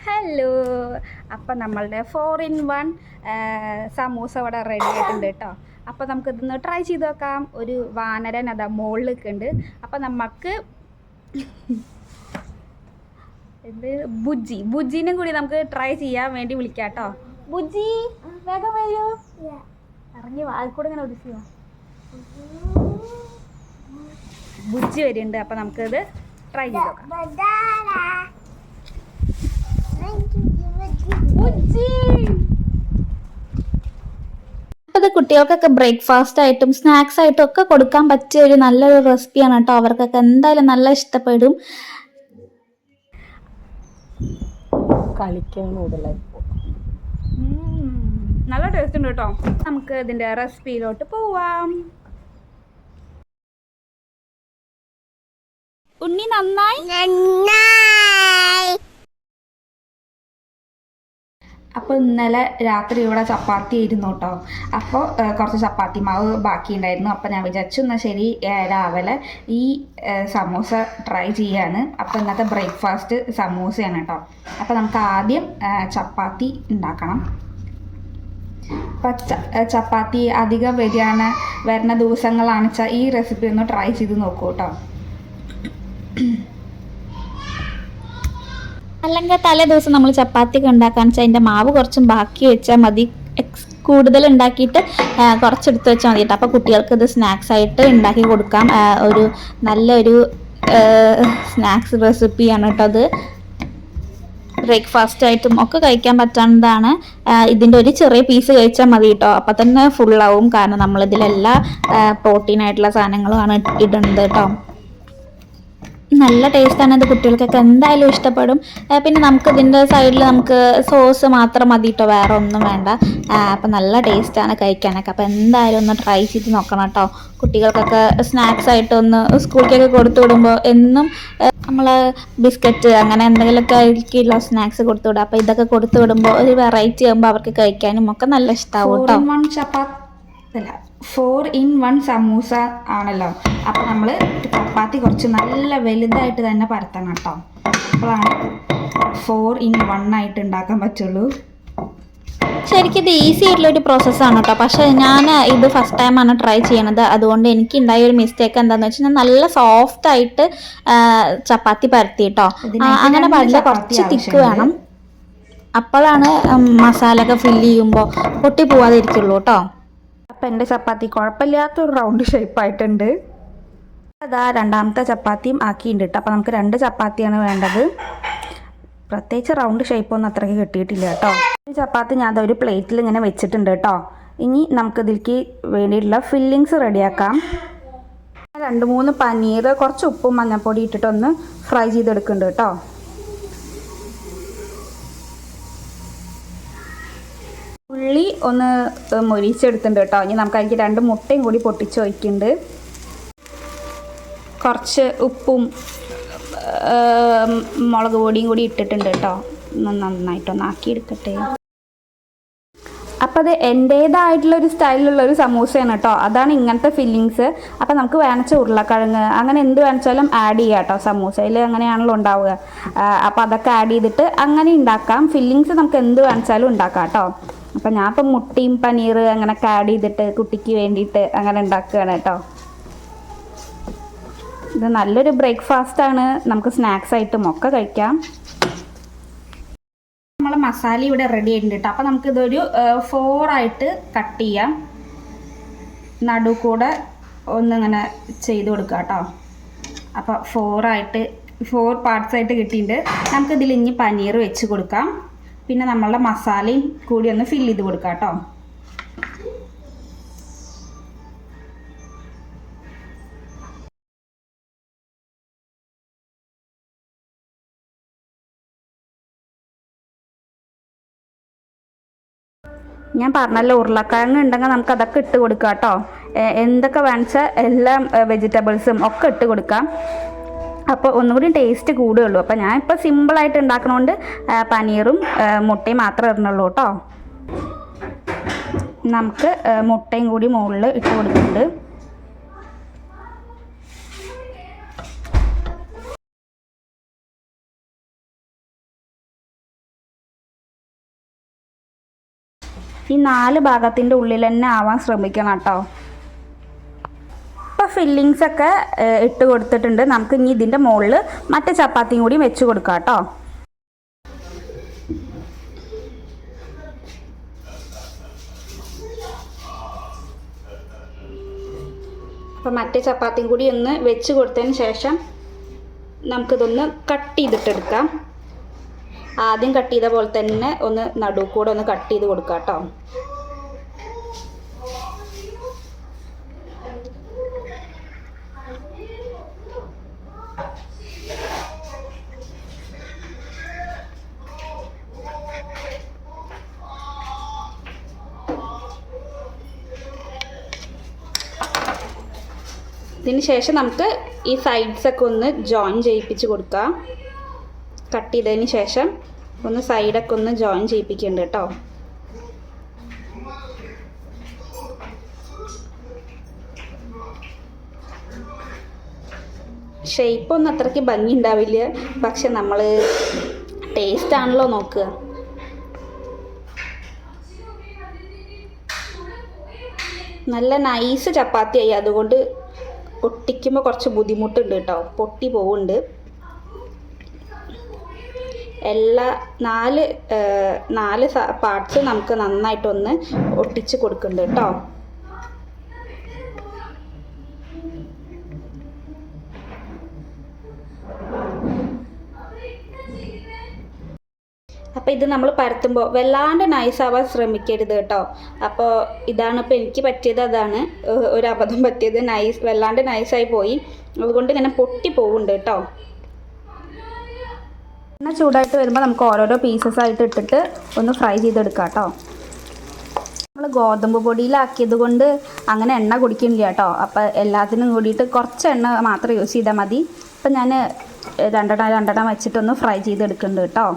Hello, അപ്പം നമ്മളുടെ 4 in 1 samosa ഇവിടെ റെഡി ആയിട്ടുണ്ട് കേട്ടോ. അപ്പോൾ നമുക്കിതൊന്ന് ട്രൈ ചെയ്ത് നോക്കാം. ഒരു വാനരൻ അതാ മുകളിലൊക്കെ ഉണ്ട്. അപ്പം നമുക്ക് ഇത് ബുജ്ജീനും കൂടി നമുക്ക് ട്രൈ ചെയ്യാൻ വേണ്ടി വിളിക്കാം കേട്ടോ. ബുജ്ജി വേഗം വരൂ, ഇറങ്ങി വാൽക്കൂടെ ഇങ്ങനെ ഒടിച്ചോ. ബുജ്ജി വരുന്നുണ്ട്. അപ്പം നമുക്കിത് ട്രൈ ചെയ്ത് നോക്കാം. അത് കുട്ടികൾക്കൊക്കെ ബ്രേക്ക്ഫാസ്റ്റ് ആയിട്ടും സ്നാക്സ് ആയിട്ടും ഒക്കെ കൊടുക്കാൻ പറ്റിയ ഒരു നല്ലൊരു റെസിപ്പിയാണ് കേട്ടോ. അവർക്കൊക്കെ എന്തായാലും നല്ല ഇഷ്ടപ്പെടും. നല്ല ടേസ്റ്റ് ഉണ്ട് കേട്ടോ. നമുക്ക് ഇതിന്റെ റെസിപ്പിയിലോട്ട് പോവാം. ഉണ്ണി നന്നായി. അപ്പോൾ ഇന്നലെ രാത്രി ഇവിടെ ചപ്പാത്തി ആയിരുന്നു കേട്ടോ. അപ്പോൾ കുറച്ച് ചപ്പാത്തി മാവ് ബാക്കി ഉണ്ടായിരുന്നു. അപ്പോൾ ഞാൻ വിചാരിച്ചു എന്നാൽ ശരി രാവിലെ ഈ സമൂസ ട്രൈ ചെയ്യാണ്. അപ്പോൾ ഇന്നത്തെ ബ്രേക്ക്ഫാസ്റ്റ് സമൂസയാണ് കേട്ടോ. അപ്പോൾ നമുക്ക് ആദ്യം ചപ്പാത്തി ഉണ്ടാക്കണം. അപ്പം ചപ്പാത്തി അധികം വരുന്ന ദിവസങ്ങളാണെന്ന് വെച്ചാൽ ഈ റെസിപ്പി ഒന്ന് ട്രൈ ചെയ്ത് നോക്കൂ കേട്ടോ. അല്ലെങ്കിൽ തലേ ദിവസം നമ്മൾ ചപ്പാത്തി ഒക്കെ ഉണ്ടാക്കാന്ന് വെച്ചാൽ അതിൻ്റെ മാവ് കുറച്ചും ബാക്കി വെച്ചാൽ മതി. കൂടുതൽ ഉണ്ടാക്കിയിട്ട് കുറച്ചെടുത്ത് വെച്ചാൽ മതി കേട്ടോ. അപ്പോൾ കുട്ടികൾക്ക് ഇത് സ്നാക്സ് ആയിട്ട് ഉണ്ടാക്കി കൊടുക്കാം. ഒരു നല്ലൊരു സ്നാക്സ് റെസിപ്പിയാണ് കേട്ടോ അത്. ബ്രേക്ക്ഫാസ്റ്റ് ആയിട്ടും ഒക്കെ കഴിക്കാൻ പറ്റാവുന്നതാണ്. ഇതിൻ്റെ ഒരു ചെറിയ പീസ് കഴിച്ചാൽ മതി കേട്ടോ. അപ്പം തന്നെ ഫുള്ളാവും. കാരണം നമ്മളിതിലെല്ലാ പ്രോട്ടീൻ ആയിട്ടുള്ള സാധനങ്ങളുമാണ് ഇടുന്നത് കേട്ടോ. നല്ല ടേസ്റ്റാണ് ഇത്. കുട്ടികൾക്കൊക്കെ എന്തായാലും ഇഷ്ടപ്പെടും. പിന്നെ നമുക്ക് ഇതിൻ്റെ സൈഡിൽ നമുക്ക് സോസ് മാത്രം മതി കേട്ടോ, വേറെ ഒന്നും വേണ്ട. അപ്പം നല്ല ടേസ്റ്റാണ് കഴിക്കാനൊക്കെ. അപ്പോൾ എന്തായാലും ഒന്ന് ട്രൈ ചെയ്ത് നോക്കണം കേട്ടോ. കുട്ടികൾക്കൊക്കെ സ്നാക്സ് ആയിട്ടൊന്ന് സ്കൂളിലേക്കൊക്കെ കൊടുത്തു വിടുമ്പോൾ എന്നും നമ്മൾ ബിസ്ക്കറ്റ് അങ്ങനെ എന്തെങ്കിലുമൊക്കെ ആയിരിക്കുമല്ലോ സ്നാക്സ് കൊടുത്തു വിടുക. അപ്പോൾ ഇതൊക്കെ കൊടുത്തു വിടുമ്പോൾ ഒരു വെറൈറ്റി ആകുമ്പോൾ അവർക്ക് കഴിക്കാനും ഒക്കെ നല്ല ഇഷ്ടമാവും കേട്ടോ. 4 in 1 സമൂസ ആണല്ലോ. അപ്പോൾ നമ്മൾ ചപ്പാത്തി കുറച്ച് നല്ല വലുതായിട്ട് തന്നെ പരത്തണം കേട്ടോ. അപ്പോഴാണ് 4 in 1 ആയിട്ട് ഉണ്ടാക്കാൻ പറ്റുള്ളൂ. ശരിക്കും ഇത് ഈസി ആയിട്ടുള്ളൊരു പ്രോസസ്സാണ് കേട്ടോ. പക്ഷേ ഞാൻ ഇത് ഫസ്റ്റ് ടൈമാണ് ട്രൈ ചെയ്യണത്. അതുകൊണ്ട് എനിക്ക് ഉണ്ടായ ഒരു മിസ്റ്റേക്ക് എന്താണെന്ന് വെച്ചാൽ നല്ല സോഫ്റ്റ് ആയിട്ട് ചപ്പാത്തി പരത്തി കേട്ടോ. അങ്ങനെ പാടില്ല, കുറച്ച് തിക്ക് വേണം. അപ്പോഴാണ് മസാല ഒക്കെ ഫില്ല് ചെയ്യുമ്പോൾ പൊട്ടി പോവാതിരിക്കുള്ളൂ കേട്ടോ. അപ്പം എൻ്റെ ചപ്പാത്തി കുഴപ്പമില്ലാത്തൊരു റൗണ്ട് ഷേപ്പായിട്ടുണ്ട്. അതാ രണ്ടാമത്തെ ചപ്പാത്തിയും ആക്കിയിട്ടുണ്ട് കേട്ടോ. അപ്പോൾ നമുക്ക് 2 ചപ്പാത്തിയാണ് വേണ്ടത്. പ്രത്യേകിച്ച് റൗണ്ട് ഷേപ്പൊന്നും അത്രയ്ക്ക് കിട്ടിയിട്ടില്ല കേട്ടോ. ഈ ചപ്പാത്തി ഞാൻ ഒരു പ്ലേറ്റിൽ ഇങ്ങനെ വെച്ചിട്ടുണ്ട് കേട്ടോ. ഇനി നമുക്കിതിലേക്ക് വേണ്ടിയിട്ടുള്ള ഫില്ലിങ്സ് റെഡിയാക്കാം. 2-3 പനീർ, കുറച്ച് ഉപ്പും മഞ്ഞൾപ്പൊടി ഇട്ടിട്ടൊന്ന് ഫ്രൈ ചെയ്തെടുക്കുന്നുണ്ട് കേട്ടോ. ഉള്ളി ഒന്ന് മൊരിച്ചെടുത്തിട്ടുണ്ട് കേട്ടോ. ഇനി നമുക്ക് അതിലേക്ക് 2 മുട്ടയും കൂടി പൊട്ടിച്ച് വയ്ക്കുന്നുണ്ട്. കുറച്ച് ഉപ്പും മുളക് പൊടിയും കൂടി ഇട്ടിട്ടുണ്ട് കേട്ടോ. നന്നായിട്ടൊന്ന് ആക്കിയെടുക്കട്ടെ. അപ്പോൾ അത് എൻ്റേതായിട്ടുള്ളൊരു സ്റ്റൈലിലുള്ളൊരു സമൂസയാണ് കേട്ടോ. അതാണ് ഇങ്ങനത്തെ ഫില്ലിങ്സ്. അപ്പോൾ നമുക്ക് വേണച്ച ഉരുളക്കിഴങ്ങ് അങ്ങനെ എന്ത് വേണിച്ചാലും ആഡ് ചെയ്യാം കേട്ടോ. സമൂസയിൽ അങ്ങനെയാണല്ലോ ഉണ്ടാവുക. അപ്പോൾ അതൊക്കെ ആഡ് ചെയ്തിട്ട് അങ്ങനെ ഉണ്ടാക്കാം. ഫില്ലിങ്സ് നമുക്ക് എന്ത് വേണിച്ചാലും ഉണ്ടാക്കാം കേട്ടോ. അപ്പം ഞാൻ ഇപ്പം മുട്ടയും പനീർ അങ്ങനെയൊക്കെ ആഡ് ചെയ്തിട്ട് കുട്ടിക്ക് വേണ്ടിയിട്ട് അങ്ങനെ ഉണ്ടാക്കുകയാണ് കേട്ടോ. ഇത് നല്ലൊരു ബ്രേക്ക്ഫാസ്റ്റാണ്. നമുക്ക് സ്നാക്സ് ആയിട്ടും ഒക്കെ കഴിക്കാം. നമ്മൾ മസാല ഇവിടെ റെഡി ആയിട്ടുണ്ട് കേട്ടോ. അപ്പോൾ നമുക്കിതൊരു 4 ആയിട്ട് കട്ട് ചെയ്യാം. നടു കൂടെ ഒന്നിങ്ങനെ ചെയ്ത് കൊടുക്കുക കേട്ടോ. അപ്പോൾ 4 പാർട്സ് ആയിട്ട് കിട്ടിയിട്ടുണ്ട്. നമുക്കിതിൽ ഇനി പനീർ വെച്ച് കൊടുക്കാം. പിന്നെ നമ്മളുടെ മസാലയും കൂടി ഒന്ന് ഫില്ല് ചെയ്ത് കൊടുക്കാം കേട്ടോ. ഞാൻ പറഞ്ഞല്ലോ ഉരുളക്കിഴങ്ങ് ഉണ്ടെങ്കിൽ നമുക്ക് അതൊക്കെ ഇട്ട് കൊടുക്കാം കേട്ടോ. എന്തൊക്കെ വേണിച്ചാൽ എല്ലാം വെജിറ്റബിൾസും ഒക്കെ ഇട്ട് കൊടുക്കാം. അപ്പോൾ ഒന്നുകൂടി ടേസ്റ്റ് കൂടുകയുള്ളൂ. അപ്പോൾ ഞാൻ ഇപ്പോൾ സിമ്പിളായിട്ട് ഉണ്ടാക്കണോണ്ട് പനീറും മുട്ടയും മാത്രമേ ഇടുന്നുള്ളൂ കേട്ടോ. നമുക്ക് മുട്ടയും കൂടി മുകളിൽ ഇട്ട് കൊടുക്കുന്നുണ്ട്. ഈ 4 ഭാഗത്തിൻ്റെ ഉള്ളിൽ തന്നെ ആവാൻ ശ്രമിക്കണം കേട്ടോ. ഇപ്പോൾ ഫില്ലിങ്സ് ഒക്കെ ഇട്ട് കൊടുത്തിട്ടുണ്ട്. നമുക്ക് ഇനി ഇതിൻ്റെ മുകളിൽ മറ്റേ ചപ്പാത്തിയും കൂടി വെച്ച് കൊടുക്കാം കേട്ടോ. അപ്പോൾ മറ്റേ ചപ്പാത്തിയും കൂടി ഒന്ന് വെച്ച് കൊടുത്തതിന് ശേഷം നമുക്കിതൊന്ന് കട്ട് ചെയ്തിട്ടെടുക്കാം. ആദ്യം കട്ട് ചെയ്ത പോലെ തന്നെ ഒന്ന് നടുവ് കൂടെ ഒന്ന് കട്ട് ചെയ്ത് കൊടുക്കാം കേട്ടോ. ഇതിന് ശേഷം നമുക്ക് ഈ സൈഡ്സൊക്കെ ഒന്ന് ജോയിൻ ചെയ്യിപ്പിച്ച് കൊടുക്കാം. കട്ട് ചെയ്തതിന് ശേഷം ഒന്ന് സൈഡൊക്കെ ഒന്ന് ജോയിൻ ചെയ്യിപ്പിക്കുന്നുണ്ട് കേട്ടോ. ഷേപ്പൊന്നും അത്രയ്ക്ക് ഭംഗി ഉണ്ടാവില്ല, പക്ഷെ നമ്മൾ ടേസ്റ്റ് ആണല്ലോ നോക്കുക. നല്ല നൈസ് ചപ്പാത്തിയായി, അതുകൊണ്ട് ഒട്ടിക്കുമ്പോൾ കുറച്ച് ബുദ്ധിമുട്ടുണ്ട് കേട്ടോ, പൊട്ടി പോവുന്നുണ്ട്. എല്ലാ 4 പാർട്സ് നമുക്ക് നന്നായിട്ടൊന്ന് ഒട്ടിച്ച് കൊടുക്കുന്നുണ്ട് കേട്ടോ. അപ്പോൾ ഇത് നമ്മൾ പരത്തുമ്പോൾ വല്ലാണ്ട് നൈസാവാൻ ശ്രമിക്കരുത് കേട്ടോ. അപ്പോൾ ഇതാണ് ഇപ്പോൾ എനിക്ക് പറ്റിയത്, അതാണ് ഒരു അബദ്ധം പറ്റിയത്. വല്ലാണ്ട് നൈസായി പോയി, അതുകൊണ്ട് ഇങ്ങനെ പൊട്ടി പോകുന്നുണ്ട് കേട്ടോ. എണ്ണ ചൂടായിട്ട് വരുമ്പോൾ നമുക്ക് ഓരോരോ പീസസ് ആയിട്ട് ഇട്ടിട്ട് ഒന്ന് ഫ്രൈ ചെയ്തെടുക്കാം കേട്ടോ. നമ്മൾ ഗോതമ്പ് പൊടിയിലാക്കിയത് കൊണ്ട് അങ്ങനെ എണ്ണ കുടിക്കുന്നില്ല കേട്ടോ. അപ്പോൾ എല്ലാത്തിനും കൂടിയിട്ട് കുറച്ച് എണ്ണ മാത്രം യൂസ് ചെയ്താൽ മതി. അപ്പം ഞാൻ രണ്ടെണ്ണം വെച്ചിട്ടൊന്ന് ഫ്രൈ ചെയ്തെടുക്കുന്നുണ്ട് കേട്ടോ.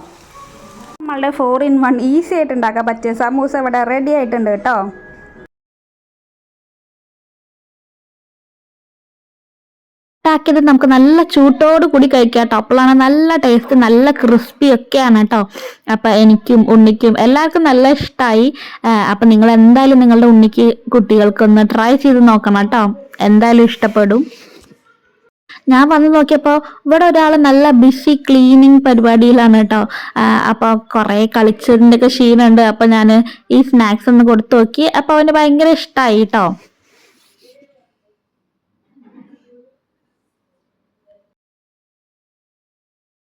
നമ്മളുടെ 4-in-1 ഈസി ആയിട്ട് ഉണ്ടാക്കാൻ പറ്റിയ സമൂസ ഇവിടെ റെഡി ആയിട്ടുണ്ട് കേട്ടോ. ഉണ്ടാക്കിയത് നമുക്ക് നല്ല ചൂട്ടോട് കൂടി കഴിക്കാം കേട്ടോ. അപ്പോഴാണ് നല്ല ടേസ്റ്റ്, നല്ല ക്രിസ്പി ഒക്കെയാണ് കേട്ടോ. അപ്പം എനിക്കും ഉണ്ണിക്കും എല്ലാവർക്കും നല്ല ഇഷ്ടമായി. അപ്പം നിങ്ങൾ എന്തായാലും നിങ്ങളുടെ ഉണ്ണിക്ക് കുട്ടികൾക്കൊന്ന് ട്രൈ ചെയ്ത് നോക്കണം കേട്ടോ, എന്തായാലും ഇഷ്ടപ്പെടും. ഞാൻ വന്ന് നോക്കിയപ്പോൾ ഇവിടെ ഒരാൾ നല്ല ബിസി ക്ലീനിങ് പരിപാടിയിലാണ് കേട്ടോ. അപ്പോൾ കുറേ കളിച്ചതിൻ്റെ ഒക്കെ ക്ഷീണമുണ്ട്. അപ്പോൾ ഞാൻ ഈ സ്നാക്സ് ഒന്ന് കൊടുത്തു നോക്കി. അപ്പോൾ അവന് ഭയങ്കര ഇഷ്ടമായി കേട്ടോ.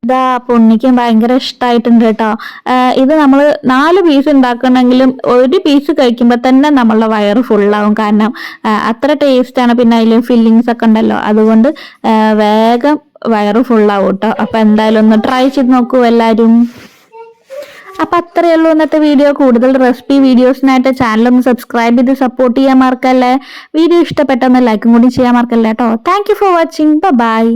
ഇതാ പൊണ്ണിക്കും ഭയങ്കര ഇഷ്ടമായിട്ടുണ്ട് കേട്ടോ. ഇത് നമ്മൾ 4 പീസ് ഉണ്ടാക്കണമെങ്കിലും 1 പീസ് കഴിക്കുമ്പോൾ തന്നെ നമ്മളുടെ വയറ് ഫുള്ളാവും. കാരണം അത്ര ടേസ്റ്റാണ്. പിന്നെ അതിൽ ഫില്ലിങ്സ് ഒക്കെ ഉണ്ടല്ലോ, അതുകൊണ്ട് വേഗം വയറ് ഫുള്ളാവും കേട്ടോ. അപ്പം എന്തായാലും ഒന്ന് ട്രൈ ചെയ്ത് നോക്കൂ എല്ലാവരും. അപ്പം അത്രയേ ഉള്ളൂ ഇന്നത്തെ വീഡിയോ. കൂടുതൽ റെസിപ്പി വീഡിയോസിനായിട്ട് ചാനലൊന്ന് സബ്സ്ക്രൈബ് ചെയ്ത് സപ്പോർട്ട് ചെയ്യാൻ മറക്കല്ലേ. വീഡിയോ ഇഷ്ടപ്പെട്ടൊന്ന് ലൈക്കും കൂടി ചെയ്യാൻ മറക്കല്ലേ കേട്ടോ. Thank you for watching. By.